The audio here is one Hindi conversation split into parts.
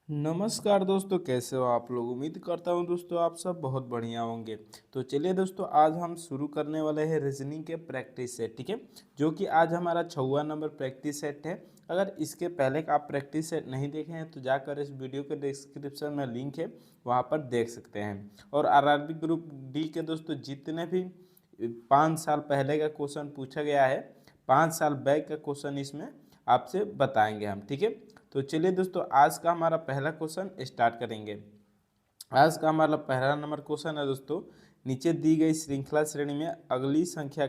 नमस्कार दोस्तों, कैसे हो आप लोग। उम्मीद करता हूँ दोस्तों आप सब बहुत बढ़िया होंगे। तो चलिए दोस्तों, आज हम शुरू करने वाले हैं रीजनिंग के प्रैक्टिस सेट, ठीक है। जो कि आज हमारा 6वां नंबर प्रैक्टिस सेट है। अगर इसके पहले का आप प्रैक्टिस सेट नहीं देखे हैं तो जाकर इस वीडियो के डिस्क्रिप्शन में लिंक है, वहाँ पर देख सकते हैं। और आरआरबी ग्रुप डी के दोस्तों जितने भी 5 साल पहले का क्वेश्चन पूछा गया है, 5 साल बैक का क्वेश्चन इसमें आपसे बताएंगे हम, ठीक है। तो चलिए दोस्तों, आज का हमारा पहला क्वेश्चन स्टार्ट करेंगे। आज का हमारा पहला नंबर क्वेश्चन है दोस्तों, नीचे दी गई श्रृंखला श्रेणी में अगली संख्या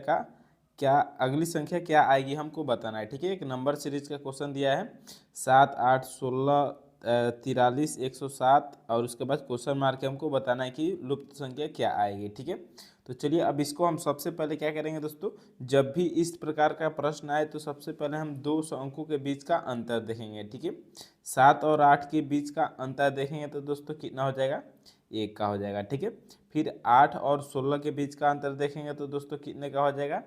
क्या आएगी हमको बताना है, ठीक है। एक नंबर सीरीज का क्वेश्चन दिया है, 7, 8, 16, 43, 107 और उसके बाद क्वेश्चन मार्क के हमको बताना है कि लुप्त संख्या क्या आएगी, ठीक है। तो चलिए अब इसको हम सबसे पहले क्या करेंगे दोस्तों, जब भी इस प्रकार का प्रश्न आए तो सबसे पहले हम दो अंकों के बीच का अंतर देखेंगे, ठीक है। 7 और 8 के बीच का अंतर देखेंगे तो दोस्तों कितना हो जाएगा, 1 का हो जाएगा, ठीक है। फिर 8 और 16 के बीच का अंतर देखेंगे तो दोस्तों कितने का हो जाएगा,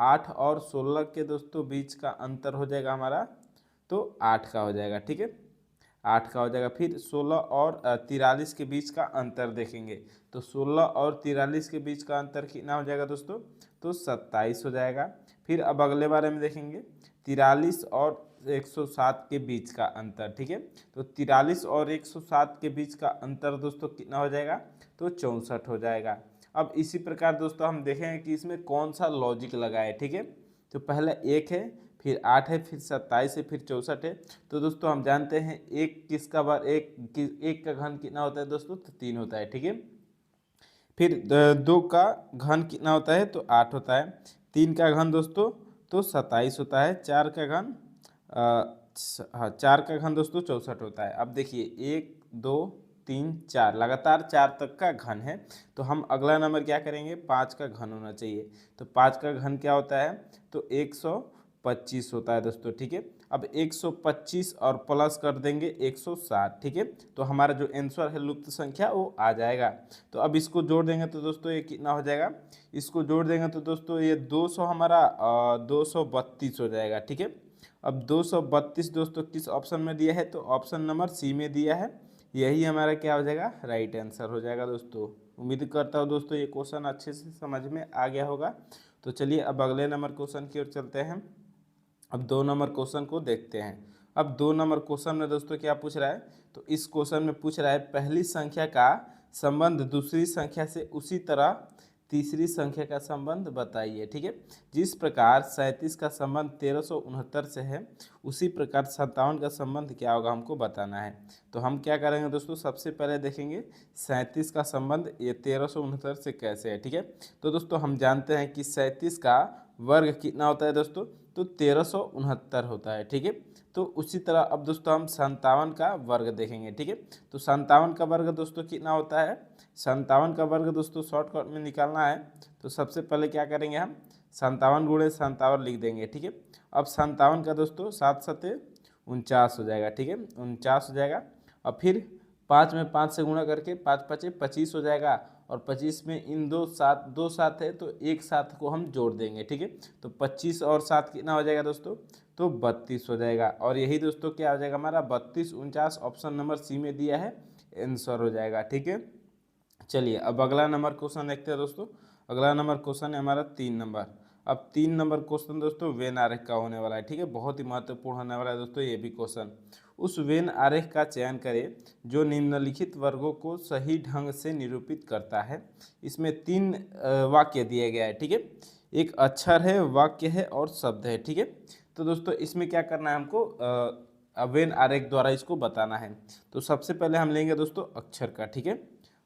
8 और 16 के दोस्तों बीच का अंतर हो जाएगा हमारा, तो 8 का हो जाएगा, ठीक है। 8 का हो जाएगा। फिर 16 और 43 के बीच का अंतर देखेंगे तो 16 और 43 के बीच का अंतर कितना हो जाएगा दोस्तों, तो 27 हो जाएगा। फिर अब अगले बारे में देखेंगे 43 और 107 के बीच का अंतर, ठीक है। तो 43 और 107 के बीच का अंतर दोस्तों कितना हो जाएगा, तो 64 हो जाएगा। अब इसी प्रकार दोस्तों हम देखेंगे कि इसमें कौन सा लॉजिक लगा है, ठीक है। तो पहला 1 है, फिर 8 है, फिर 27 है, फिर 64 है। तो दोस्तों हम जानते हैं एक किसका बार एक का घन कितना होता है दोस्तों, तो 3 होता है, ठीक है। फिर 2 का घन कितना होता है, तो 8 होता है। 3 का घन दोस्तों तो 27 होता है। 4 का घन हाँ, 4 का घन दोस्तों 64 होता है। अब देखिए 1, 2, 3, 4 लगातार 4 तक का घन है। तो हम अगला नंबर क्या करेंगे, 5 का घन होना चाहिए। तो 5 का घन क्या होता है, तो 125 होता है दोस्तों, ठीक है। अब 125 और प्लस कर देंगे 160, ठीक है। तो हमारा जो आंसर है लुप्त संख्या वो आ जाएगा। तो अब इसको जोड़ देंगे तो दोस्तों ये कितना हो जाएगा, इसको जोड़ देंगे तो दोस्तों ये 200 हमारा 232 हो जाएगा, ठीक है। अब 232 दोस्तों किस ऑप्शन में दिया है, तो ऑप्शन नंबर सी में दिया है। यही हमारा क्या हो जाएगा, राइट आंसर हो जाएगा दोस्तों। उम्मीद करता हूँ दोस्तों ये क्वेश्चन अच्छे से समझ में आ गया होगा। तो चलिए अब अगले नंबर क्वेश्चन की ओर चलते हैं। अब 2 नंबर क्वेश्चन को देखते हैं। अब 2 नंबर क्वेश्चन में दोस्तों क्या पूछ रहा है, तो इस क्वेश्चन में पूछ रहा है पहली संख्या का संबंध दूसरी संख्या से उसी तरह तीसरी संख्या का संबंध बताइए, ठीक है। जिस प्रकार 37 का संबंध 1369 से है उसी प्रकार 57 का संबंध क्या होगा हमको बताना है। तो हम क्या करेंगे दोस्तों, सबसे पहले देखेंगे 37 का संबंध ये 1369 से कैसे है, ठीक है। तो दोस्तों हम जानते हैं कि 37 का वर्ग कितना होता है दोस्तों, तो 1369 होता है, ठीक है। तो उसी तरह अब दोस्तों हम 57 का वर्ग देखेंगे, ठीक है। तो 57 का वर्ग दोस्तों कितना होता है, 57 का वर्ग दोस्तों शॉर्टकट में निकालना है तो सबसे पहले क्या करेंगे, हम 57 गुणे 57 लिख देंगे, ठीक है। अब 57 का दोस्तों 7 सते 49 हो जाएगा, ठीक है, 49 हो जाएगा। और फिर 5 में 5 से गुणा करके 5 पचे 25 हो जाएगा। और 25 में इन दो सात है तो एक सात को हम जोड़ देंगे, ठीक है। तो 25 और 7 कितना हो जाएगा दोस्तों, तो 32 हो जाएगा। और यही दोस्तों क्या हो जाएगा हमारा 32, 49 ऑप्शन नंबर सी में दिया है, आंसर हो जाएगा, ठीक है। चलिए अब अगला नंबर क्वेश्चन देखते हैं दोस्तों। अगला नंबर क्वेश्चन है हमारा 3 नंबर। अब 3 नंबर क्वेश्चन दोस्तों वेन आरेख का होने वाला है, ठीक है। बहुत ही महत्वपूर्ण होने वाला है दोस्तों ये भी क्वेश्चन। उस वेन आरेख का चयन करें जो निम्नलिखित वर्गों को सही ढंग से निरूपित करता है। इसमें 3 वाक्य दिए गए हैं, ठीक है। एक अक्षर है, वाक्य है और शब्द है, ठीक है। तो दोस्तों इसमें क्या करना है हमको, वेन आरेख द्वारा इसको बताना है। तो सबसे पहले हम लेंगे दोस्तों अक्षर का, ठीक है।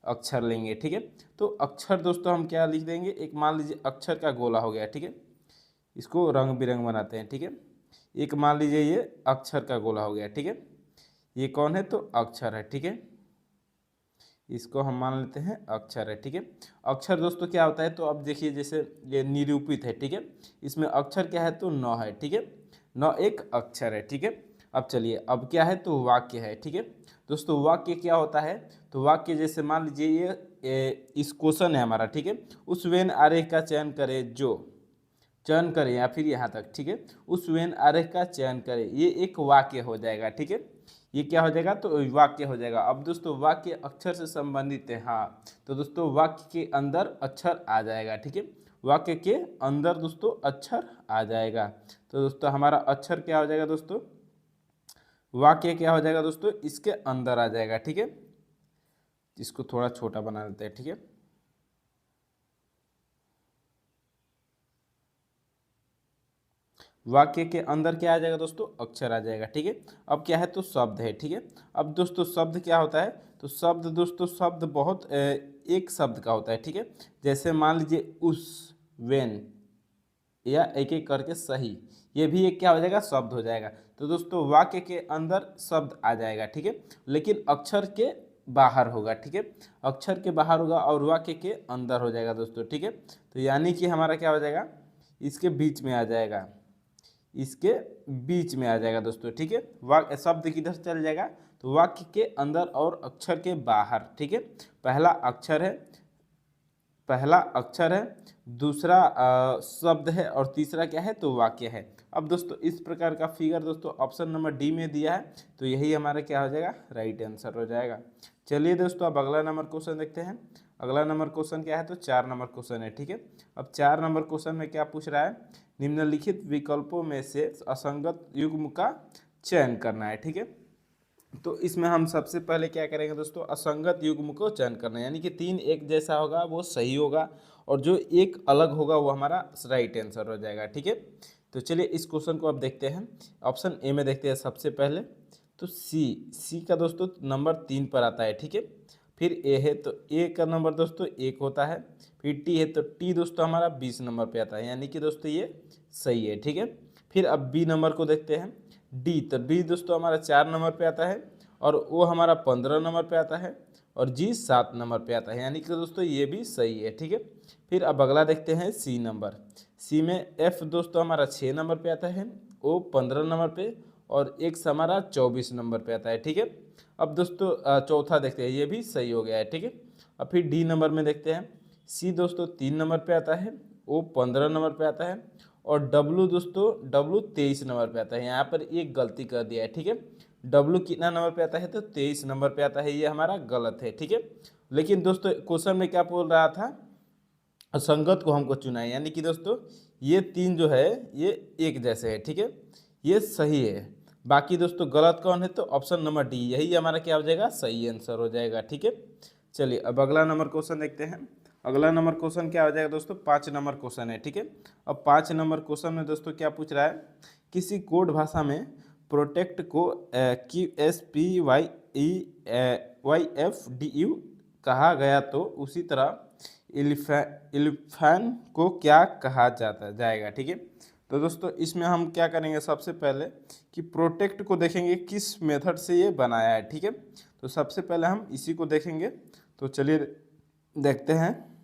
अक्षर लेंगे, ठीक है। तो अक्षर दोस्तों हम क्या लिख देंगे, एक मान लीजिए अक्षर का गोला हो गया, ठीक है। इसको रंग बिरंग बनाते हैं, ठीक है। एक मान लीजिए ये अक्षर का गोला हो गया, ठीक है। ये कौन है, तो अक्षर है, ठीक है। इसको हम मान लेते हैं अक्षर है, ठीक है। अक्षर दोस्तों क्या होता है, तो अब देखिए जैसे ये निरूपित है, ठीक है। इसमें अक्षर क्या है, तो 9 है, ठीक है। 9 एक अक्षर है, ठीक है। अब चलिए अब क्या है, तो वाक्य है, ठीक है। दोस्तों वाक्य क्या होता है, तो वाक्य जैसे मान लीजिए इस क्वेश्चन है हमारा, ठीक है। उस वेन आरेख का चयन करें जो चयन करें या फिर यहाँ तक, ठीक है। उस वेन आरेख का चयन करें, ये एक वाक्य हो जाएगा, ठीक है। ये क्या हो जाएगा, तो वाक्य हो जाएगा। अब दोस्तों वाक्य अक्षर से संबंधित है, हाँ, तो दोस्तों वाक्य के अंदर अक्षर आ जाएगा, ठीक है, वाक्य के अंदर दोस्तों अक्षर आ जाएगा। तो दोस्तों हमारा अक्षर क्या हो जाएगा दोस्तों, वाक्य क्या हो जाएगा दोस्तों, इसके अंदर आ जाएगा, ठीक है। इसको थोड़ा छोटा बना लेते हैं, ठीक है। वाक्य के अंदर क्या आ जाएगा दोस्तों, अक्षर आ जाएगा, ठीक है। अब क्या है, तो शब्द है, ठीक है। अब दोस्तों शब्द क्या होता है, तो शब्द दोस्तों, शब्द बहुत एक शब्द का होता है, ठीक है। जैसे मान लीजिए उस, वेन, या एक एक करके सही, ये भी एक क्या हो जाएगा, शब्द हो जाएगा। तो दोस्तों वाक्य के अंदर शब्द आ जाएगा, ठीक है, लेकिन अक्षर के बाहर होगा, ठीक है, अक्षर के बाहर होगा और वाक्य के अंदर हो जाएगा दोस्तों, ठीक है। तो यानी कि हमारा क्या हो जाएगा, इसके बीच में आ जाएगा, इसके बीच में आ जाएगा दोस्तों, ठीक है। वाक्य शब्द किधर चल जाएगा, तो वाक्य के अंदर और अक्षर के बाहर, ठीक है। पहला अक्षर है, पहला अक्षर है, दूसरा शब्द है और तीसरा क्या है, तो वाक्य है। अब दोस्तों इस प्रकार का फिगर दोस्तों ऑप्शन नंबर डी में दिया है, तो यही हमारा क्या हो जाएगा, राइट आंसर हो जाएगा। चलिए दोस्तों अब अगला नंबर क्वेश्चन देखते हैं। अगला नंबर क्वेश्चन क्या है, तो 4 नंबर क्वेश्चन है, ठीक है। अब 4 नंबर क्वेश्चन में क्या पूछ रहा है, निम्नलिखित विकल्पों में से असंगत युग्म का चयन करना है, ठीक है। तो इसमें हम सबसे पहले क्या करेंगे दोस्तों, असंगत युग्म को चयन करना है, यानी कि 3 एक जैसा होगा वो सही होगा और जो एक अलग होगा वो हमारा राइट आंसर हो जाएगा, ठीक है। तो चलिए इस क्वेश्चन को अब देखते हैं। ऑप्शन ए में देखते हैं सबसे पहले, तो सी का दोस्तों नंबर 3 पर आता है, ठीक है। फिर ए है तो ए का नंबर दोस्तों 1 होता है। फिर टी है तो टी दोस्तों हमारा 20 नंबर पे आता है, यानी कि दोस्तों ये सही है, ठीक है। फिर अब बी नंबर को देखते हैं, डी, तो डी दोस्तों हमारा 4 नंबर पे आता है और वो हमारा 15 नंबर पे आता है और जी 7 नंबर पे आता है, यानी कि दोस्तों ये भी सही है, ठीक है। फिर अब अगला देखते हैं सी नंबर, सी में एफ दोस्तों हमारा 6 नंबर पे आता है, ओ 15 नंबर पे और एक्स हमारा 24 नंबर पे आता है, ठीक है। अब दोस्तों चौथा देखते हैं, ये भी सही हो गया है, ठीक है। अब फिर डी नंबर में देखते हैं, सी दोस्तों 3 नंबर पे आता है, ओ 15 नंबर पे आता है और डब्लू दोस्तों डब्लू 23 नंबर पे आता है। यहाँ पर एक गलती कर दिया है, ठीक है। डब्लू कितना नंबर पे आता है, तो 23 नंबर पे आता है, ये हमारा गलत है, ठीक है। लेकिन दोस्तों क्वेश्चन में क्या बोल रहा था, असंगत को हमको चुना है, यानी कि दोस्तों ये 3 जो है ये एक जैसे है, ठीक है, ये सही है। बाकी दोस्तों गलत कौन है, तो ऑप्शन नंबर डी, यही हमारा क्या हो जाएगा, सही आंसर हो जाएगा, ठीक है। चलिए अब अगला नंबर क्वेश्चन देखते हैं। अगला नंबर क्वेश्चन क्या हो जाएगा दोस्तों, 5 नंबर क्वेश्चन है, ठीक है। अब 5 नंबर क्वेश्चन में दोस्तों क्या पूछ रहा है, किसी कोड भाषा में प्रोटेक्ट को QSPYEYFDU कहा गया तो उसी तरह इलिफैन को क्या कहा जाएगा, ठीक है। तो दोस्तों इसमें हम क्या करेंगे, सबसे पहले कि प्रोटेक्ट को देखेंगे किस मेथड से ये बनाया है, ठीक है। तो सबसे पहले हम इसी को देखेंगे, तो चलिए देखते हैं।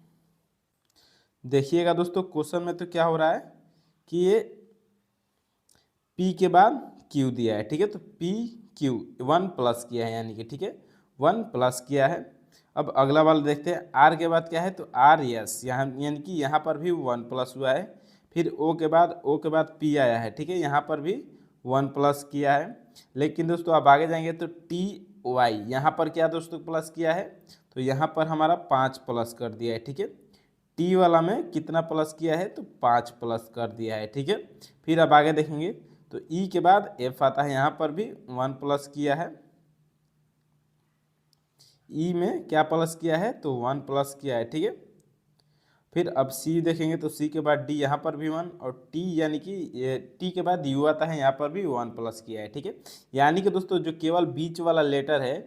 देखिएगा दोस्तों क्वेश्चन में तो क्या हो रहा है कि ये P के बाद Q दिया है, ठीक है। तो P Q 1 प्लस किया है, यानी कि ठीक है 1 प्लस किया है। अब अगला वाला देखते हैं, R के बाद क्या है, तो R यस, यहाँ यानी कि यहाँ पर भी 1 प्लस हुआ है। फिर O के बाद P आया है, ठीक है, यहाँ पर भी 1 प्लस किया है। लेकिन दोस्तों आप आगे जाएंगे तो TY यहाँ पर क्या दोस्तों प्लस किया है, तो यहाँ पर हमारा 5 प्लस कर दिया है, ठीक है। टी वाला में कितना प्लस किया है, तो 5 प्लस कर दिया है, ठीक है। फिर अब आगे देखेंगे तो ई के बाद एफ आता है, यहाँ पर भी 1 प्लस किया है। ई में क्या प्लस किया है, तो 1 प्लस किया है, ठीक है। फिर अब सी देखेंगे तो सी के बाद डी, यहाँ पर भी 1 और टी यानी कि टी के बाद यू आता है, यहाँ पर भी 1 प्लस किया है, ठीक है। यानी कि दोस्तों जो केवल बीच वाला लेटर है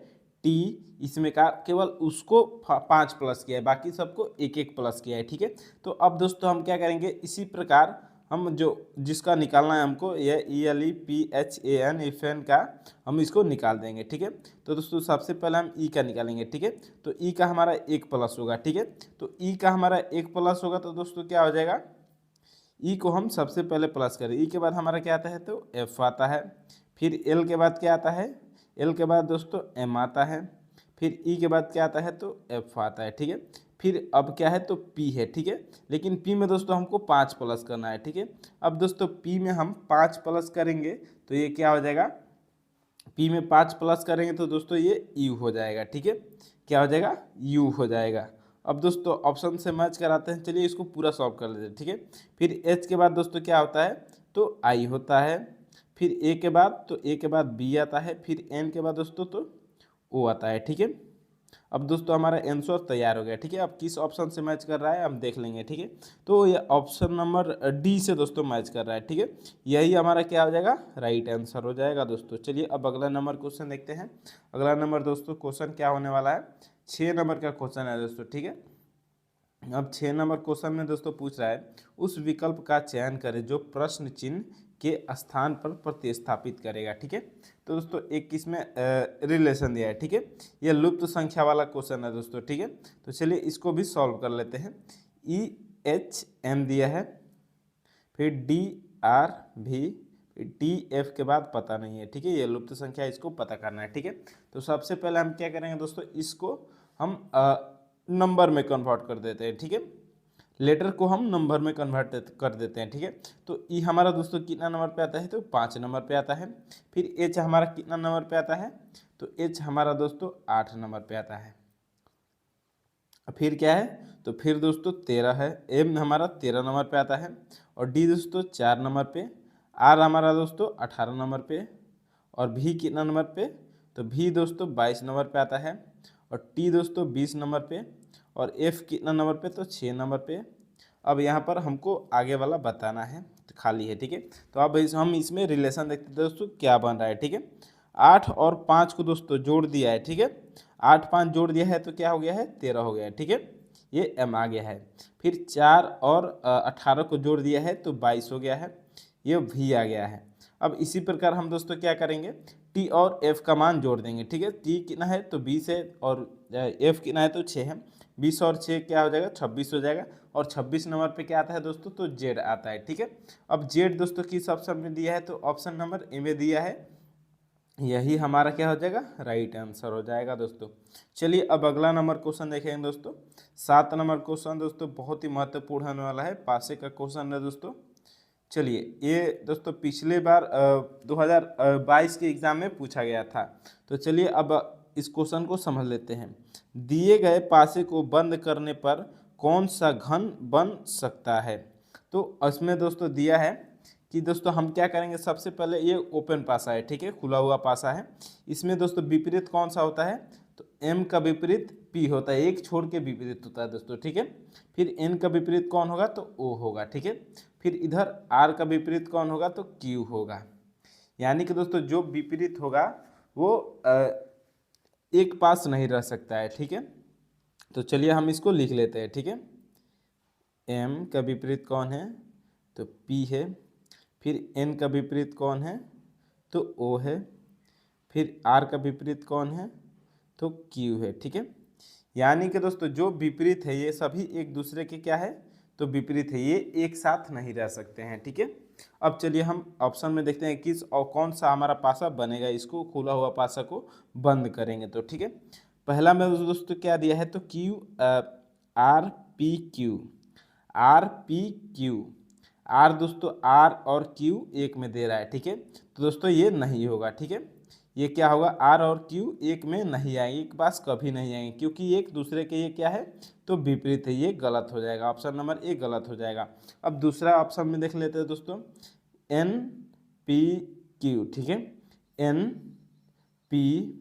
टी, इसमें का केवल उसको 5 प्लस किया है, बाकी सबको 1 प्लस किया है, ठीक है। तो अब दोस्तों हम क्या करेंगे, इसी प्रकार हम जो जिसका निकालना है हमको, ये ELEPHAN इफेन का हम इसको निकाल देंगे, ठीक है। तो दोस्तों सबसे पहले हम ई का निकालेंगे, ठीक है। तो ई का हमारा 1 प्लस होगा, ठीक है। तो ई का हमारा 1 प्लस होगा तो दोस्तों क्या हो जाएगा, ई को हम सबसे पहले प्लस करें। ई के बाद हमारा क्या आता है, तो एफ आता है। फिर एल के बाद क्या आता है, एल के बाद दोस्तों एम आता है। फिर ई के बाद क्या आता है, तो एफ आता है, ठीक है। फिर अब क्या है, तो पी है, ठीक है। लेकिन पी में दोस्तों हमको 5 प्लस करना है, ठीक है। अब दोस्तों पी में हम 5 प्लस करेंगे तो ये क्या हो जाएगा, पी में 5 प्लस करेंगे तो दोस्तों ये यू हो जाएगा, ठीक है। क्या हो जाएगा? यू हो जाएगा। अब दोस्तों ऑप्शन से मैच कराते हैं, चलिए इसको पूरा सॉल्व कर लेते हैं, ठीक है। फिर एच के बाद दोस्तों क्या होता है? तो आई होता है। फिर ए के बाद, तो ए के बाद बी आता है। फिर एन के बाद दोस्तों तो ओ आता है, ठीक है। अब दोस्तों हमारा आंसर तैयार हो गया, ठीक है। अब किस ऑप्शन से मैच कर रहा है हम देख लेंगे, ठीक है। तो ये ऑप्शन नंबर डी से दोस्तों मैच कर रहा है, ठीक है। यही हमारा क्या हो जाएगा? राइट आंसर हो जाएगा दोस्तों। चलिए अब अगला नंबर क्वेश्चन देखते हैं। अगला नंबर दोस्तों क्वेश्चन क्या होने वाला है? 6 नंबर का क्वेश्चन है दोस्तों, ठीक है। अब 6 नंबर क्वेश्चन में दोस्तों पूछ रहा है, उस विकल्प का चयन करें जो प्रश्न चिन्ह के स्थान पर प्रतिस्थापित करेगा, ठीक है। तो दोस्तों एक इसमें रिलेशन दिया है, ठीक है। ये लुप्त संख्या वाला क्वेश्चन है दोस्तों, ठीक है। तो चलिए इसको भी सॉल्व कर लेते हैं। ई एच एम दिया है, फिर डी आर भी, डी एफ के बाद पता नहीं है, ठीक है। ये लुप्त संख्या, इसको पता करना है, ठीक है। तो सबसे पहले हम क्या करेंगे दोस्तों, इसको हम नंबर में कन्वर्ट कर देते हैं, ठीक है। लेटर को हम नंबर में कन्वर्ट कर देते हैं, ठीक है। तो ई हमारा दोस्तों कितना नंबर पे आता है? तो 5 नंबर पे आता है। फिर एच हमारा कितना नंबर पे आता है? तो एच हमारा दोस्तों 8 नंबर पे आता है। फिर क्या है? तो फिर दोस्तों 13 है। एम हमारा 13 नंबर पे आता है। और डी दोस्तों 4 नंबर पे। आर हमारा दोस्तों 18 नंबर पे। और भी कितना नंबर पे? तो भी दोस्तों 22 नंबर पे आता है। और टी दोस्तों 20 नंबर पे। और एफ कितना नंबर पे? तो 6 नंबर पे। अब यहाँ पर हमको आगे वाला बताना है, तो खाली है, ठीक है। तो अब हम इसमें रिलेशन देखते हैं दोस्तों क्या बन रहा है, ठीक है। 8 और 5 को दोस्तों जोड़ दिया है, ठीक है। 8 5 जोड़ दिया है तो क्या हो गया है? 13 हो गया है, ठीक है। ये एम आ गया है। फिर 4 और 18 को जोड़ दिया है तो 22 हो गया है, ये भी आ गया है। अब इसी प्रकार हम दोस्तों क्या करेंगे, टी और एफ का मान जोड़ देंगे, ठीक है। टी कितना है? तो 20 है। और एफ कितना है? तो 6 है। 20 और 6 क्या हो जाएगा? 26 हो जाएगा। और 26 नंबर पे क्या आता है दोस्तों? तो जेड आता है, ठीक है। अब जेड दोस्तों किस ऑप्शन में दिया है? तो ऑप्शन नंबर ए में दिया है। यही हमारा क्या हो जाएगा? राइट आंसर हो जाएगा दोस्तों। चलिए अब अगला नंबर क्वेश्चन देखेंगे दोस्तों। 7 नंबर क्वेश्चन दोस्तों बहुत ही महत्वपूर्ण होने वाला है, पासे का क्वेश्चन है दोस्तों। चलिए ये दोस्तों पिछले बार 2022 के एग्जाम में पूछा गया था। तो चलिए अब इस क्वेश्चन को समझ लेते हैं। दिए गए पासे को बंद करने पर कौन सा घन बन सकता है? तो इसमें दोस्तों दिया है कि दोस्तों हम क्या करेंगे, सबसे पहले ये ओपन पासा है, ठीक है, खुला हुआ पासा है। इसमें दोस्तों विपरीत कौन सा होता है? तो m का विपरीत p होता है, एक छोड़ के विपरीत होता है दोस्तों, ठीक है। फिर n का विपरीत कौन होगा? तो o होगा, ठीक है। फिर इधर r का विपरीत कौन होगा? तो q होगा। यानी कि दोस्तों जो विपरीत होगा वो एक पास नहीं रह सकता है, ठीक है। तो चलिए हम इसको लिख लेते हैं, ठीक है। m का विपरीत कौन है? तो p है। फिर n का विपरीत कौन है? तो o है। फिर r का विपरीत कौन है? तो q है, ठीक है। यानी कि दोस्तों जो विपरीत है ये सभी एक दूसरे के क्या है? तो विपरीत है, ये एक साथ नहीं रह सकते हैं, ठीक है। अब चलिए हम ऑप्शन में देखते हैं किस और कौन सा हमारा पासा बनेगा, इसको खुला हुआ पासा को बंद करेंगे तो, ठीक है। पहला में दोस्तों क्या दिया है? तो Q R P Q, R P Q. R दोस्तों आर और क्यू एक में दे रहा है, ठीक है। तो दोस्तों ये नहीं होगा, ठीक है। ये क्या होगा? आर और क्यू एक में नहीं आएंगे, एक पास कभी नहीं आएंगे, क्योंकि एक दूसरे के ये क्या है? तो विपरीत है, ये गलत हो जाएगा। ऑप्शन नंबर ए गलत हो जाएगा। अब दूसरा ऑप्शन में देख लेते हैं दोस्तों, एन पी क्यू, ठीक है। एन पी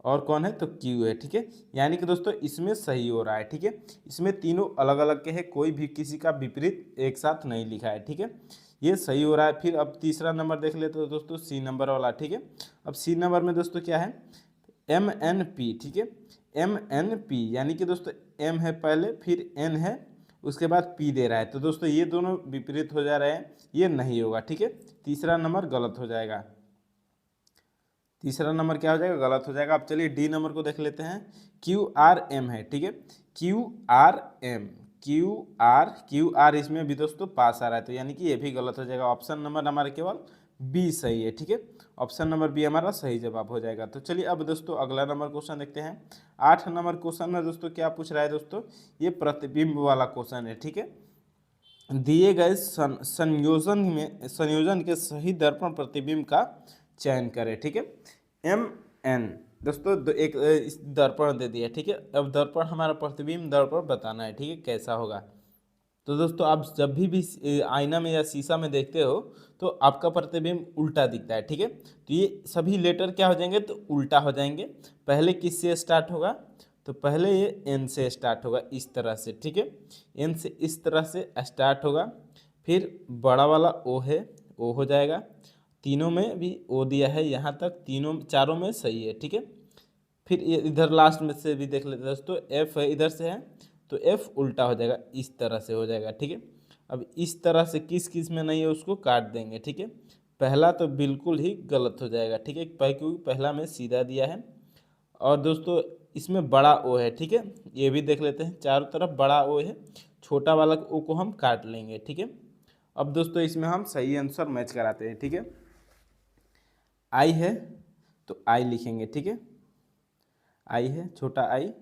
और कौन है? तो क्यू है, ठीक है। यानी कि दोस्तों इसमें सही हो रहा है, ठीक है। इसमें तीनों अलग अलग के हैं, कोई भी किसी का विपरीत एक साथ नहीं लिखा है, ठीक है। ये सही हो रहा है। फिर अब तीसरा नंबर देख लेते हो दोस्तों, सी नंबर वाला, ठीक है। अब सी नंबर में दोस्तों क्या है? एम एन पी, ठीक है। एम एन पी यानी कि दोस्तों एम है पहले, फिर एन है, उसके बाद पी दे रहा है। तो दोस्तों ये दोनों विपरीत हो जा रहे हैं, ये नहीं होगा, ठीक है। तीसरा नंबर गलत हो जाएगा। तीसरा नंबर क्या हो जाएगा? गलत हो जाएगा। अब चलिए डी नंबर को देख लेते हैं। क्यू आर एम है, ठीक है। Q R M, Q R इसमें भी दोस्तों पास आ रहा है, तो यानी कि ये भी गलत हो जाएगा। ऑप्शन नंबर हमारा केवल बी सही है, ठीक है। ऑप्शन नंबर बी हमारा सही जवाब हो जाएगा। तो चलिए अब दोस्तों अगला नंबर क्वेश्चन देखते हैं। 8 नंबर क्वेश्चन में दोस्तों क्या पूछ रहा है दोस्तों? ये प्रतिबिंब वाला क्वेश्चन है, ठीक है। दिए गए संयोजन के सही दर्पण प्रतिबिंब का चयन करें। ठीक है, MN दोस्तों एक इस दर्पण दे दिया। ठीक है, अब दर्पण हमारा प्रतिबिंब दर्पण बताना है। ठीक है, कैसा होगा। तो दोस्तों आप जब भी आईना में या शीशा में देखते हो तो आपका प्रतिबिंब उल्टा दिखता है। ठीक है, तो ये सभी लेटर क्या हो जाएंगे, तो उल्टा हो जाएंगे। पहले किससे स्टार्ट होगा, तो पहले ये एन से स्टार्ट होगा इस तरह से। ठीक है, एन से इस तरह से स्टार्ट होगा, फिर बड़ा वाला ओ है, ओ हो जाएगा। तीनों में भी ओ दिया है, यहाँ तक तीनों चारों में सही है। ठीक है, फिर ये इधर लास्ट में से भी देख लेते हैं दोस्तों, एफ है इधर से है, तो एफ उल्टा हो जाएगा, इस तरह से हो जाएगा। ठीक है, अब इस तरह से किस किस में नहीं है उसको काट देंगे। ठीक है, पहला तो बिल्कुल ही गलत हो जाएगा। ठीक है, क्योंकि पहला में सीधा दिया है, और दोस्तों इसमें बड़ा ओ है। ठीक है, ये भी देख लेते हैं, चारों तरफ बड़ा ओ है, छोटा वाला ओ को हम काट लेंगे। ठीक है, अब दोस्तों इसमें हम सही आंसर मैच कराते हैं। ठीक है, आई है तो आई लिखेंगे। ठीक है, आई है छोटा आई,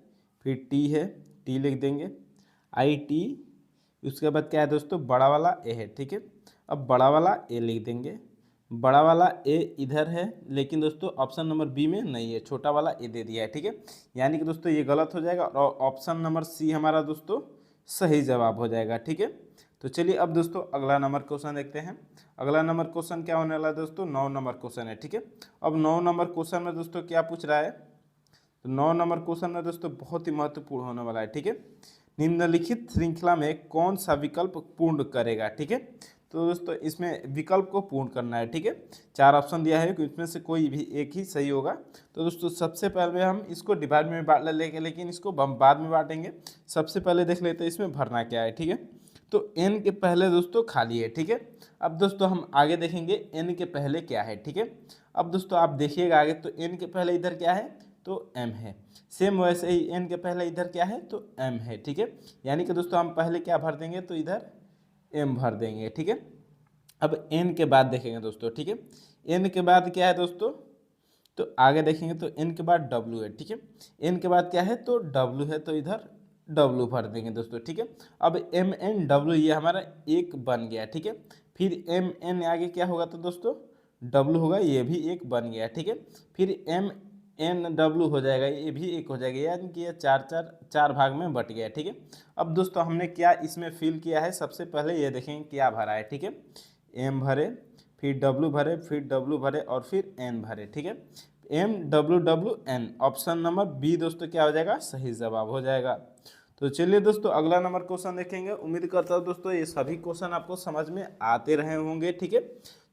फिर टी है, टी लिख देंगे, आई टी। उसके बाद क्या है दोस्तों, बड़ा वाला ए है। ठीक है, अब बड़ा वाला ए लिख देंगे, बड़ा वाला ए इधर है, लेकिन दोस्तों ऑप्शन नंबर बी में नहीं है, छोटा वाला ए दे दिया है। ठीक है, यानी कि दोस्तों ये गलत हो जाएगा और ऑप्शन नंबर सी हमारा दोस्तों सही जवाब हो जाएगा। ठीक है, तो चलिए अब दोस्तों अगला नंबर क्वेश्चन देखते हैं। अगला नंबर क्वेश्चन क्या होने वाला है दोस्तों, 9 नंबर क्वेश्चन है। ठीक है, अब 9 नंबर क्वेश्चन में दोस्तों क्या पूछ रहा है, तो 9 नंबर क्वेश्चन में दोस्तों बहुत ही महत्वपूर्ण होने वाला है। ठीक है, निम्नलिखित श्रृंखला में कौन सा विकल्प पूर्ण करेगा। ठीक है, तो दोस्तों इसमें विकल्प को पूर्ण करना है। ठीक है, 4 ऑप्शन दिया है कि इसमें से कोई भी एक ही सही होगा। तो दोस्तों सबसे पहले हम इसको डिवाइड में बांट लेंगे, लेकिन इसको हम बाद में बांटेंगे। सबसे पहले देख लेते हैं इसमें भरना क्या है। ठीक है, तो n के पहले दोस्तों खाली है। ठीक है, अब दोस्तों हम आगे देखेंगे n के पहले क्या है। ठीक है, अब दोस्तों आप देखिएगा आगे, तो n के पहले इधर क्या है, तो m है। सेम वैसे ही n के पहले इधर क्या है, तो m है। ठीक है, यानी कि दोस्तों हम पहले क्या भर देंगे, तो इधर m भर देंगे। ठीक है, अब n के बाद देखेंगे दोस्तों। ठीक है, n के बाद क्या है दोस्तों, तो आगे देखेंगे तो n के बाद w है। ठीक है, n के बाद क्या है, तो w है, तो इधर w भर देंगे दोस्तों। ठीक है, अब m n w ये हमारा एक बन गया। ठीक है, फिर m n आगे क्या होगा, तो दोस्तों w होगा, ये भी एक बन गया। ठीक है, फिर m n w हो जाएगा, ये भी एक हो जाएगा, यानी कि ये चार भाग में बट गया। ठीक है, अब दोस्तों हमने क्या इसमें फिल किया है, सबसे पहले ये देखेंगे क्या भरा है। ठीक है, m भरे, फिर w भरे, फिर w भरे, और फिर n भरे। ठीक है, MWWN ऑप्शन नंबर बी दोस्तों क्या हो जाएगा, सही जवाब हो जाएगा। तो चलिए दोस्तों अगला नंबर क्वेश्चन देखेंगे। उम्मीद करता हूँ दोस्तों ये सभी क्वेश्चन आपको समझ में आते रहे होंगे। ठीक है,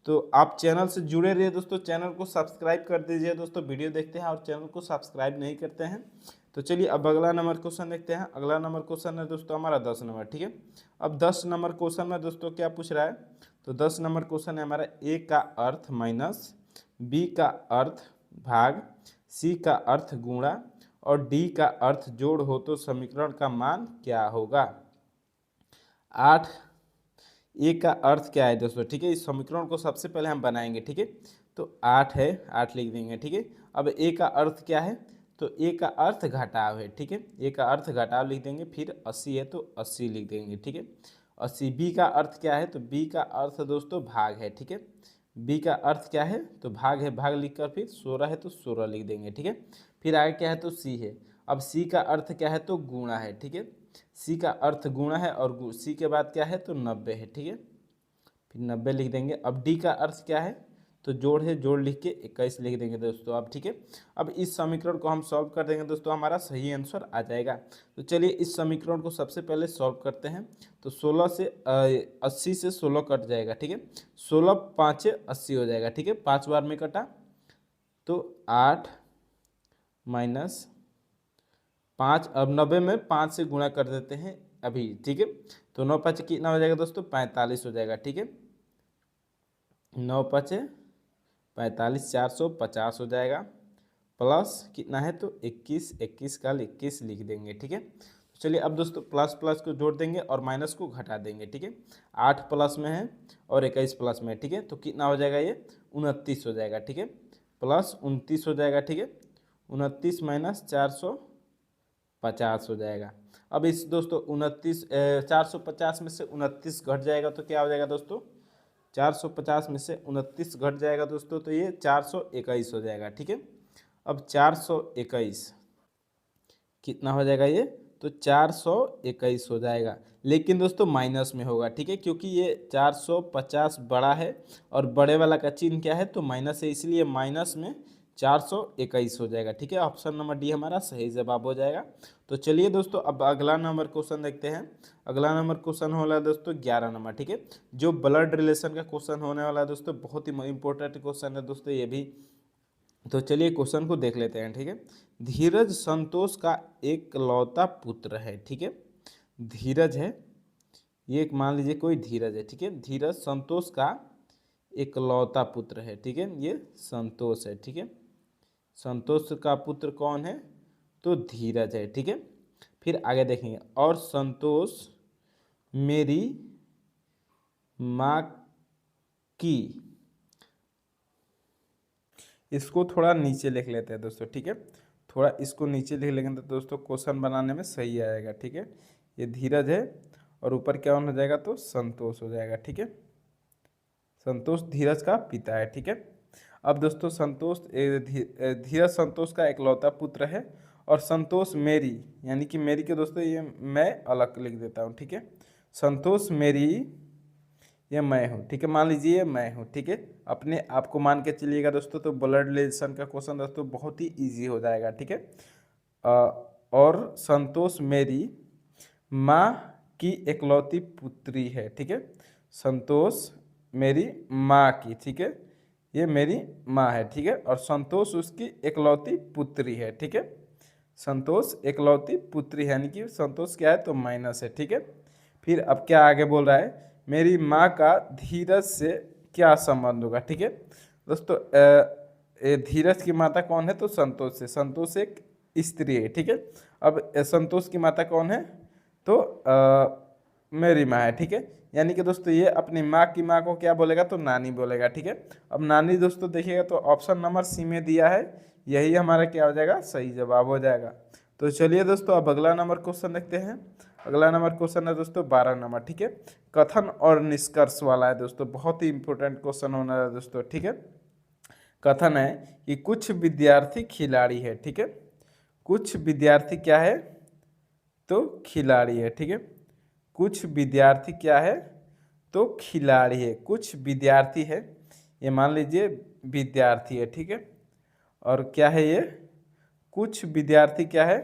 तो आप चैनल से जुड़े रहिए दोस्तों, चैनल को सब्सक्राइब कर दीजिए दोस्तों। वीडियो देखते हैं और चैनल को सब्सक्राइब नहीं करते हैं। तो चलिए अब अगला नंबर क्वेश्चन देखते हैं। अगला नंबर क्वेश्चन है दोस्तों हमारा 10 नंबर। ठीक है, अब 10 नंबर क्वेश्चन में दोस्तों क्या पूछ रहा है, तो 10 नंबर क्वेश्चन है हमारा ए का अर्थ माइनस बी का अर्थ भाग सी का अर्थ गुणा और डी का अर्थ जोड़ हो तो समीकरण का मान क्या होगा। 8 ए का अर्थ क्या है दोस्तों। ठीक है, इस समीकरण को सबसे पहले हम बनाएंगे। ठीक है, तो 8 है, 8 लिख देंगे। ठीक है, अब ए का अर्थ क्या है, तो ए का अर्थ घटाव है। ठीक है, ए का अर्थ घटाव लिख देंगे, फिर 80 है तो 80 लिख देंगे। ठीक है, 80 बी का अर्थ क्या है, तो बी का अर्थ दोस्तों भाग है। ठीक है, बी का अर्थ क्या है, तो भाग है, भाग लिखकर फिर 16 है तो 16 लिख देंगे। ठीक है, फिर आगे क्या है, तो सी है। अब सी का अर्थ क्या है, तो गुणा है। ठीक है, सी का अर्थ गुणा है, और सी के बाद क्या है, तो 90 है। ठीक है, फिर 90 लिख देंगे। अब डी का अर्थ क्या है, तो जोड़ है, जोड़ लिख के 21 लिख देंगे दोस्तों। अब ठीक है, अब इस समीकरण को हम सॉल्व कर देंगे दोस्तों, हमारा सही आंसर आ जाएगा। तो चलिए इस समीकरण को सबसे पहले सॉल्व करते हैं। तो 16 से 80 से 16 कट जाएगा। ठीक है, 16 5 80 हो जाएगा। ठीक है, 5 बार में कटा, तो 8 माइनस 5, अब 90 में 5 से गुणा कर देते हैं अभी। ठीक है, तो 9 5 कितना हो जाएगा दोस्तों, 45 हो जाएगा। ठीक है, 9 5 45, 450 हो जाएगा, प्लस कितना है, तो 21, 21 का 21 लिख देंगे। ठीक है, तो चलिए अब दोस्तों प्लस प्लस को जोड़ देंगे और माइनस को घटा देंगे। ठीक है, 8 प्लस में है और 21 प्लस में है। ठीक है, तो कितना हो जाएगा, ये 29 हो जाएगा। ठीक है, प्लस 29 हो जाएगा। ठीक है, 29 माइनस 450 हो जाएगा। अब इस दोस्तों 450 में से 29 घट जाएगा तो क्या हो जाएगा दोस्तों, 450 में से 29 घट जाएगा दोस्तों, तो ये 421 हो जाएगा। ठीक है, अब 421 कितना हो जाएगा ये, तो 421 हो जाएगा, लेकिन दोस्तों माइनस में होगा। ठीक है, क्योंकि ये 450 बड़ा है और बड़े वाला का चिन्ह क्या है, तो माइनस है, इसलिए माइनस में 421 हो जाएगा। ठीक है, ऑप्शन नंबर डी हमारा सही जवाब हो जाएगा। तो चलिए दोस्तों, अब अगला नंबर क्वेश्चन देखते हैं। अगला नंबर क्वेश्चन हो वाला है दोस्तों 11 नंबर। ठीक है, जो ब्लड रिलेशन का क्वेश्चन होने वाला है दोस्तों, बहुत ही इंपॉर्टेंट क्वेश्चन है दोस्तों ये भी। तो चलिए क्वेश्चन को देख लेते हैं। ठीक है, धीरज संतोष का एकलौता पुत्र है। ठीक है, धीरज है, ये एक मान लीजिए कोई धीरज है। ठीक है, धीरज संतोष का एकलौता पुत्र है। ठीक है, ये संतोष है। ठीक है, संतोष का पुत्र कौन है, तो धीरज है। ठीक है, फिर आगे देखेंगे, और संतोष मेरी माँ की, इसको थोड़ा नीचे लिख लेते हैं दोस्तों। ठीक है, थोड़ा इसको नीचे लिख लेंगे तो दोस्तों क्वेश्चन बनाने में सही आएगा। ठीक है, ये धीरज है और ऊपर क्या हो जाएगा, तो संतोष हो जाएगा। ठीक है, संतोष धीरज का पिता है। ठीक है, अब दोस्तों संतोष धीरज संतोष का एकलौता पुत्र है, और संतोष मेरी, यानी कि मेरी के दोस्तों ये मैं अलग लिख देता हूँ। ठीक है, संतोष मेरी, ये मैं हूँ। ठीक है, मान लीजिए मैं हूँ। ठीक है, अपने आप को मान के चलिएगा दोस्तों, तो ब्लड रिलेशन का क्वेश्चन दोस्तों बहुत ही इजी हो जाएगा। ठीक है, और संतोष मेरी माँ की एकलौती पुत्री है। ठीक है, संतोष मेरी माँ की, ठीक है, ये मेरी माँ है। ठीक है, और संतोष उसकी एकलौती पुत्री है। ठीक है, संतोष एकलौती पुत्री है, यानी कि संतोष क्या है, तो माइनस है। ठीक है, फिर अब क्या आगे बोल रहा है, मेरी माँ का धीरज से क्या संबंध होगा। ठीक है दोस्तों, धीरज की माता कौन है, तो संतोष से, संतोष एक स्त्री है। ठीक है, अब संतोष की माता कौन है, तो मेरी माँ है। ठीक है, यानी कि दोस्तों ये अपनी माँ की माँ को क्या बोलेगा, तो नानी बोलेगा। ठीक है, अब नानी दोस्तों देखिएगा तो ऑप्शन नंबर सी में दिया है, यही हमारा क्या हो जाएगा, सही जवाब हो जाएगा। तो चलिए दोस्तों, अब अगला नंबर क्वेश्चन देखते हैं। अगला नंबर क्वेश्चन है दोस्तों 12 नंबर। ठीक है, कथन और निष्कर्ष वाला है दोस्तों, बहुत ही इंपॉर्टेंट क्वेश्चन होना है दोस्तों। ठीक है, कथन है कि कुछ विद्यार्थी खिलाड़ी है। ठीक है, कुछ विद्यार्थी क्या है, तो खिलाड़ी है। ठीक है, कुछ विद्यार्थी क्या है, तो खिलाड़ी है। कुछ विद्यार्थी है, ये मान लीजिए विद्यार्थी है। ठीक है, और क्या है ये, कुछ विद्यार्थी क्या है,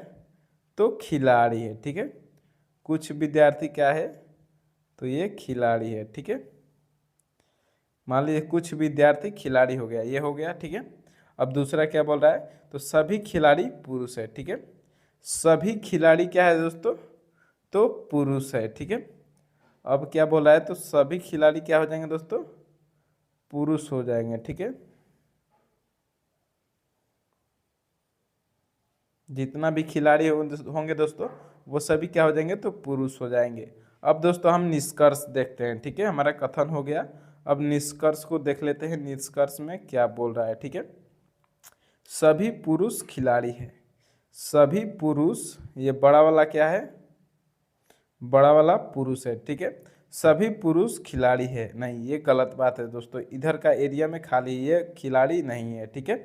तो खिलाड़ी है। ठीक है, कुछ विद्यार्थी क्या है, तो ये खिलाड़ी है। ठीक है, मान लीजिए कुछ विद्यार्थी खिलाड़ी हो गया, ये हो गया। ठीक है, अब दूसरा क्या बोल रहा है, तो सभी खिलाड़ी पुरुष है। ठीक है, सभी खिलाड़ी क्या है दोस्तों, तो पुरुष है। ठीक है, अब क्या बोला है, तो सभी खिलाड़ी क्या हो जाएंगे दोस्तों, पुरुष हो जाएंगे। ठीक है, जितना भी खिलाड़ी होंगे दोस्तों वो सभी क्या हो जाएंगे, तो पुरुष हो जाएंगे। अब दोस्तों हम निष्कर्ष देखते हैं। ठीक है, हमारा कथन हो गया, अब निष्कर्ष को देख लेते हैं, निष्कर्ष में क्या बोल रहा है। ठीक है, सभी पुरुष खिलाड़ी है, सभी पुरुष, ये बड़ा वाला क्या है, बड़ा वाला पुरुष है। ठीक है, सभी पुरुष खिलाड़ी है, नहीं ये गलत बात है दोस्तों, इधर का एरिया में खाली ये खिलाड़ी नहीं है। ठीक है,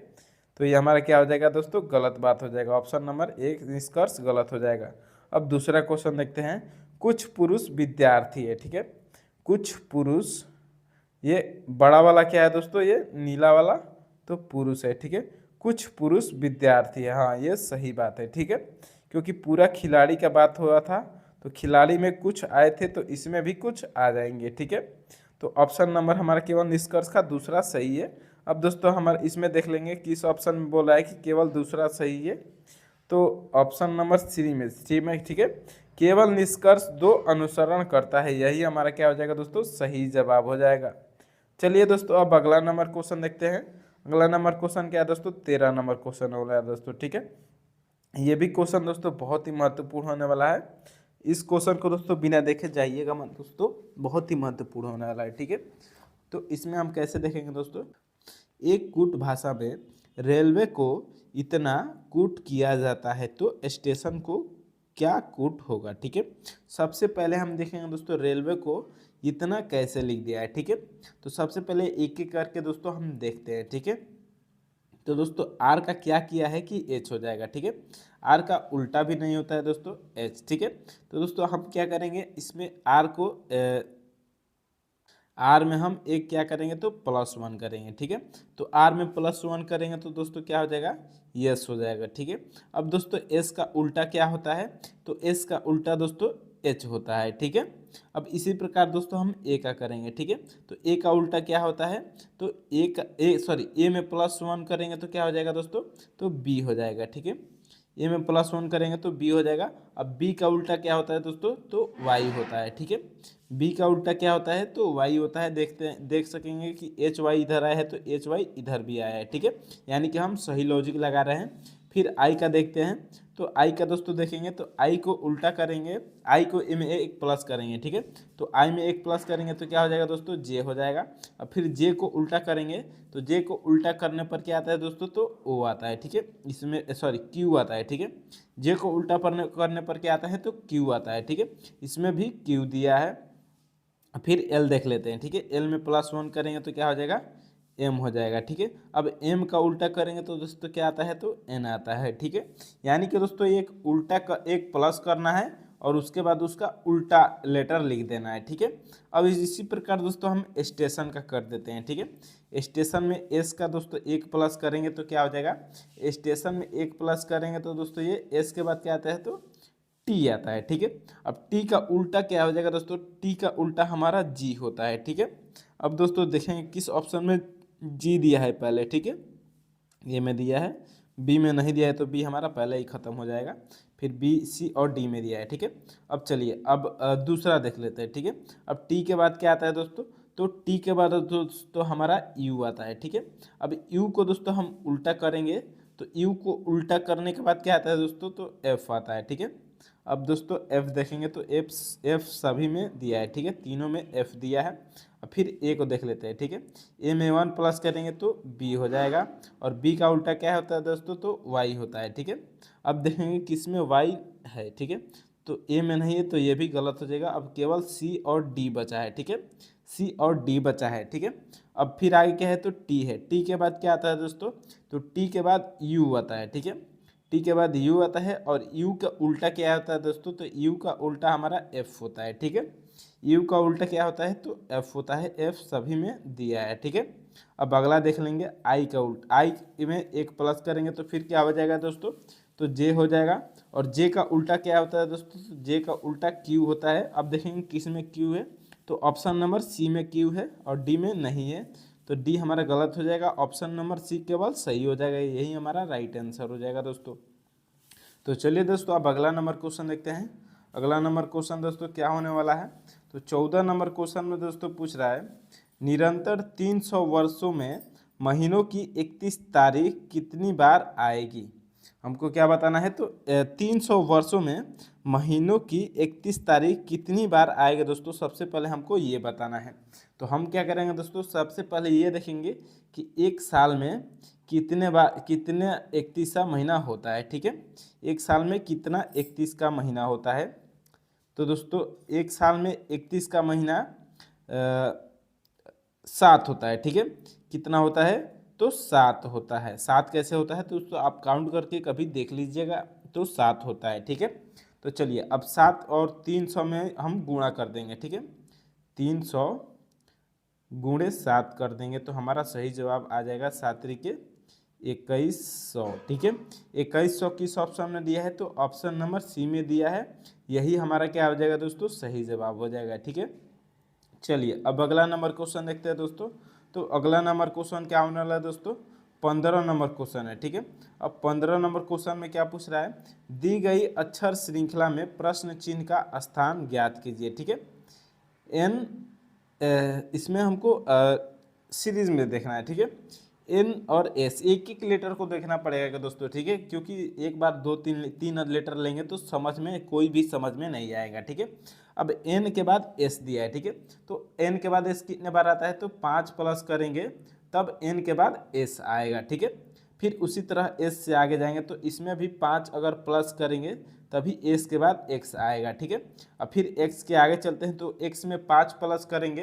तो ये हमारा क्या हो जाएगा दोस्तों, गलत बात हो जाएगा, ऑप्शन नंबर 1 निष्कर्ष गलत हो जाएगा। अब दूसरा क्वेश्चन देखते हैं, कुछ पुरुष विद्यार्थी है। ठीक है, कुछ पुरुष, ये बड़ा वाला क्या है दोस्तों, ये नीला वाला, तो पुरुष है। ठीक है, कुछ पुरुष विद्यार्थी है, हाँ ये सही बात है। ठीक है, क्योंकि पूरा खिलाड़ी का बात हुआ था, तो खिलाड़ी में कुछ आए थे, तो इसमें भी कुछ आ जाएंगे। ठीक है, तो ऑप्शन नंबर हमारा केवल निष्कर्ष का दूसरा सही है। अब दोस्तों हमारे इसमें देख लेंगे किस ऑप्शन में बोला है कि केवल दूसरा सही है, तो ऑप्शन नंबर सी में। ठीक है, केवल निष्कर्ष 2 अनुसरण करता है, यही हमारा क्या हो जाएगा दोस्तों, सही जवाब हो जाएगा। चलिए दोस्तों, अब अगला नंबर क्वेश्चन देखते हैं। अगला नंबर क्वेश्चन क्या है दोस्तों, 13 नंबर क्वेश्चन हो रहा है दोस्तों। ठीक है, ये भी क्वेश्चन दोस्तों बहुत ही महत्वपूर्ण होने वाला है, इस क्वेश्चन को दोस्तों बिना देखे जाइएगा मत दोस्तों, बहुत ही महत्वपूर्ण होने वाला है। ठीक है, तो इसमें हम कैसे देखेंगे दोस्तों, एक कूट भाषा में रेलवे को इतना कूट किया जाता है तो स्टेशन को क्या कूट होगा। ठीक है, सबसे पहले हम देखेंगे दोस्तों रेलवे को इतना कैसे लिख दिया है, ठीक है। तो सबसे पहले एक एक करके दोस्तों हम देखते हैं, ठीक है। तो दोस्तों आर का क्या किया है कि एच हो जाएगा, ठीक है। आर का उल्टा भी नहीं होता है दोस्तों, एच, ठीक है। तो दोस्तों हम क्या करेंगे, इसमें आर को आर में हम एक क्या करेंगे तो +1 करेंगे, ठीक है। तो आर में +1 करेंगे तो दोस्तों क्या हो जाएगा, यस हो जाएगा, ठीक है। अब दोस्तों एस का उल्टा क्या होता है, तो एस का उल्टा दोस्तों एच होता है, ठीक है। अब इसी प्रकार दोस्तों हम ए का करेंगे, ठीक है। तो ए का उल्टा क्या होता है, तो ए में +1 करेंगे तो क्या हो जाएगा दोस्तों, तो बी हो जाएगा, ठीक है। ए में +1 करेंगे तो बी हो जाएगा। अब बी का उल्टा क्या होता है दोस्तों, तो वाई होता है, ठीक है। बी का उल्टा क्या होता है, तो वाई होता है। देख सकेंगे कि एच वाई इधर आया है तो एच वाई इधर भी आया है, ठीक है। यानी कि हम सही लॉजिक लगा रहे हैं। फिर आई का देखते हैं, तो आई का दोस्तों देखेंगे तो आई को उल्टा करेंगे, आई को ए में एक प्लस करेंगे, ठीक है। तो आई में एक प्लस करेंगे तो क्या हो जाएगा दोस्तों, जे हो जाएगा। अब फिर जे को उल्टा करेंगे तो जे को उल्टा करने पर क्या आता है दोस्तों, तो ओ आता है, ठीक है। इसमें सॉरी क्यू आता है, ठीक है। जे को उल्टा करने पर क्या आता है, तो क्यू आता है, ठीक है। इसमें भी क्यू दिया है। फिर एल देख लेते हैं, ठीक है। एल में +1 करेंगे तो क्या हो जाएगा, एम हो जाएगा, ठीक है। अब एम का उल्टा करेंगे तो दोस्तों क्या आता है, तो एन आता है, ठीक है। यानी कि दोस्तों एक उल्टा का एक प्लस करना है और उसके बाद उसका उल्टा लेटर लिख देना है, ठीक है। अब इसी प्रकार दोस्तों हम स्टेशन का कर देते हैं, ठीक है। स्टेशन में एस का दोस्तों एक प्लस करेंगे तो क्या हो जाएगा, स्टेशन में एक प्लस करेंगे तो दोस्तों ये एस के बाद क्या आता है, तो टी आता है, ठीक है। अब टी का उल्टा क्या हो जाएगा दोस्तों, टी का उल्टा हमारा जी होता है, ठीक है। अब दोस्तों देखेंगे किस ऑप्शन में जी दिया है पहले, ठीक है। ए में दिया है, बी में नहीं दिया है तो बी हमारा पहले ही खत्म हो जाएगा। फिर बी, सी और डी में दिया है, ठीक है। अब चलिए अब दूसरा देख लेते हैं, ठीक है। अब टी के बाद क्या आता है दोस्तों, तो टी के बाद दोस्तों हमारा यू आता है, ठीक है। अब यू को दोस्तों हम उल्टा करेंगे तो यू को उल्टा करने के बाद क्या आता है दोस्तों, तो एफ आता है, ठीक है। अब दोस्तों एफ देखेंगे तो एफ सभी में दिया है, ठीक है। तीनों में एफ दिया है। अब फिर ए को देख लेते हैं, ठीक है। ए में 1 प्लस करेंगे तो बी हो जाएगा और बी का उल्टा क्या होता है दोस्तों, तो वाई होता है, ठीक है। अब देखेंगे किस में वाई है, ठीक है। तो ए में नहीं है तो ये भी गलत हो जाएगा। अब केवल सी और डी बचा है, ठीक है। सी और डी बचा है, ठीक है। अब फिर आगे क्या है, तो टी है। टी के बाद क्या आता है दोस्तों, तो टी के बाद यू आता है, ठीक है। टी के बाद यू आता है और यू का उल्टा क्या होता है दोस्तों, तो यू का उल्टा हमारा एफ होता है, ठीक है। यू का उल्टा क्या होता है, तो एफ होता है। एफ सभी में दिया है, ठीक है। अब अगला देख लेंगे आई का उल्टा, आई में एक प्लस करेंगे तो फिर क्या हो जाएगा दोस्तों, तो जे हो जाएगा। और जे का उल्टा क्या होता है दोस्तों, तो जे का उल्टा क्यू होता है। अब देखेंगे किस में क्यू है, तो ऑप्शन नंबर सी में क्यू है और डी में नहीं है, तो डी हमारा गलत हो जाएगा। ऑप्शन नंबर सी केवल सही हो जाएगा, यही हमारा राइट आंसर हो जाएगा दोस्तों। तो चलिए दोस्तों अब अगला नंबर क्वेश्चन देखते हैं। अगला नंबर क्वेश्चन दोस्तों क्या होने वाला है, तो 14 नंबर क्वेश्चन में दोस्तों पूछ रहा है, निरंतर 300 वर्षों में महीनों की 31 तारीख कितनी बार आएगी। हमको क्या बताना है, तो 300 वर्षों में महीनों की 31 तारीख कितनी बार आएगी दोस्तों, सबसे पहले हमको ये बताना है। तो हम क्या करेंगे दोस्तों, सबसे पहले ये देखेंगे कि एक साल में कितने 31वां महीना होता है, ठीक है। एक साल में कितना 31 का महीना होता है, तो दोस्तों एक साल में 31 का महीना 7 होता है, ठीक है। कितना होता है, तो 7 होता है। 7 कैसे होता है, तो दोस्तों आप काउंट करके कभी देख लीजिएगा, तो 7 होता है, ठीक है। तो चलिए अब 7 और 300 में हम गुणा कर देंगे, ठीक है। 300 गुणे 7 कर देंगे तो हमारा सही जवाब आ जाएगा 7 त्रिके 2100, ठीक है। 2100 किस ऑप्शन में दिया है, तो ऑप्शन नंबर सी में दिया है। यही हमारा क्या हो जाएगा दोस्तों, सही जवाब हो जाएगा, ठीक है। चलिए अब अगला नंबर क्वेश्चन देखते हैं दोस्तों। तो अगला नंबर क्वेश्चन क्या होने वाला है दोस्तों, 15 नंबर क्वेश्चन है, ठीक है। अब 15 नंबर क्वेश्चन में क्या पूछ रहा है, दी गई अक्षर श्रृंखला में प्रश्न चिन्ह का स्थान ज्ञात कीजिए, ठीक है। एन इसमें हमको सीरीज में देखना है, ठीक है। एन और एस एक एक लेटर को देखना पड़ेगा दोस्तों, ठीक है, क्योंकि एक बार दो तीन लेटर लेंगे तो समझ में कोई भी समझ में नहीं आएगा, ठीक है। अब एन के बाद एस दिया है, ठीक है। तो एन के बाद एस कितने बार आता है, तो 5 प्लस करेंगे तब एन के बाद एस आएगा, ठीक है। फिर उसी तरह एस से आगे जाएंगे तो इसमें भी 5 अगर प्लस करेंगे तभी एस के बाद एक्स आएगा, ठीक है। अब फिर एक्स के आगे चलते हैं तो एक्स में 5 प्लस करेंगे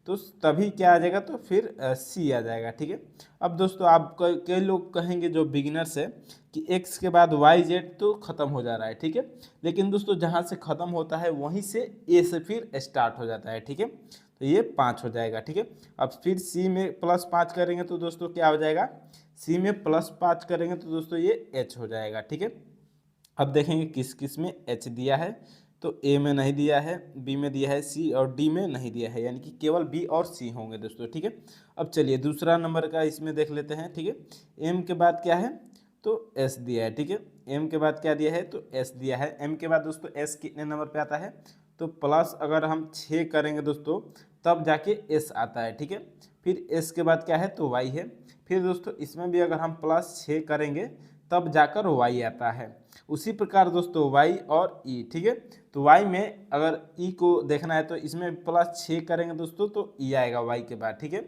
तो तभी क्या आ जाएगा, तो फिर सी आ जाएगा, ठीक है। अब दोस्तों आप कई लोग कहेंगे जो बिगिनर्स है कि एक्स के बाद वाई जेड तो ख़त्म हो जा रहा है, ठीक है। लेकिन दोस्तों जहाँ से ख़त्म होता है वहीं से ए से फिर स्टार्ट हो जाता है, ठीक है। तो ये 5 हो जाएगा, ठीक है। अब फिर सी में +5 करेंगे तो दोस्तों क्या हो जाएगा, सी में +5 करेंगे तो दोस्तों ये एच हो जाएगा, ठीक है। अब देखेंगे किस किस में एच दिया है, तो ए में नहीं दिया है, बी में दिया है, सी और डी में नहीं दिया है, यानी कि केवल बी और सी होंगे दोस्तों, ठीक है। अब चलिए दूसरा नंबर का इसमें देख लेते हैं, ठीक है। एम के बाद क्या है, तो एस दिया है, ठीक है। एम के बाद क्या दिया है, तो एस दिया है। एम के बाद दोस्तों एस कितने नंबर पे आता है, तो प्लस अगर हम 6 करेंगे दोस्तों तब जाके एस आता है, ठीक है। फिर एस के बाद क्या है, तो वाई है। फिर दोस्तों इसमें भी अगर हम +6 करेंगे तब जाकर वाई आता है। उसी प्रकार दोस्तों वाई और ई, ठीक है। तो वाई में अगर ई को देखना है तो इसमें +6 करेंगे दोस्तों तो ई आएगा वाई के बाद, ठीक है।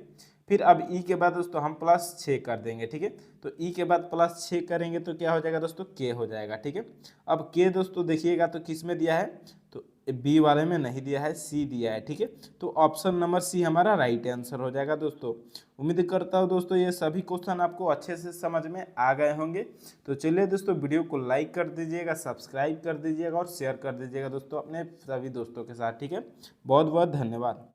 फिर अब ई के बाद दोस्तों हम +6 कर देंगे, ठीक है। तो ई के बाद +6 करेंगे तो क्या हो जाएगा दोस्तों, के हो जाएगा, ठीक है। अब के दोस्तों देखिएगा तो किस में दिया है, तो बी वाले में नहीं दिया है, सी दिया है, ठीक है। तो ऑप्शन नंबर सी हमारा राइट आंसर हो जाएगा दोस्तों। उम्मीद करता हूँ दोस्तों ये सभी क्वेश्चन आपको अच्छे से समझ में आ गए होंगे। तो चलिए दोस्तों वीडियो को लाइक कर दीजिएगा, सब्सक्राइब कर दीजिएगा और शेयर कर दीजिएगा दोस्तों अपने सभी दोस्तों के साथ, ठीक है। बहुत बहुत धन्यवाद।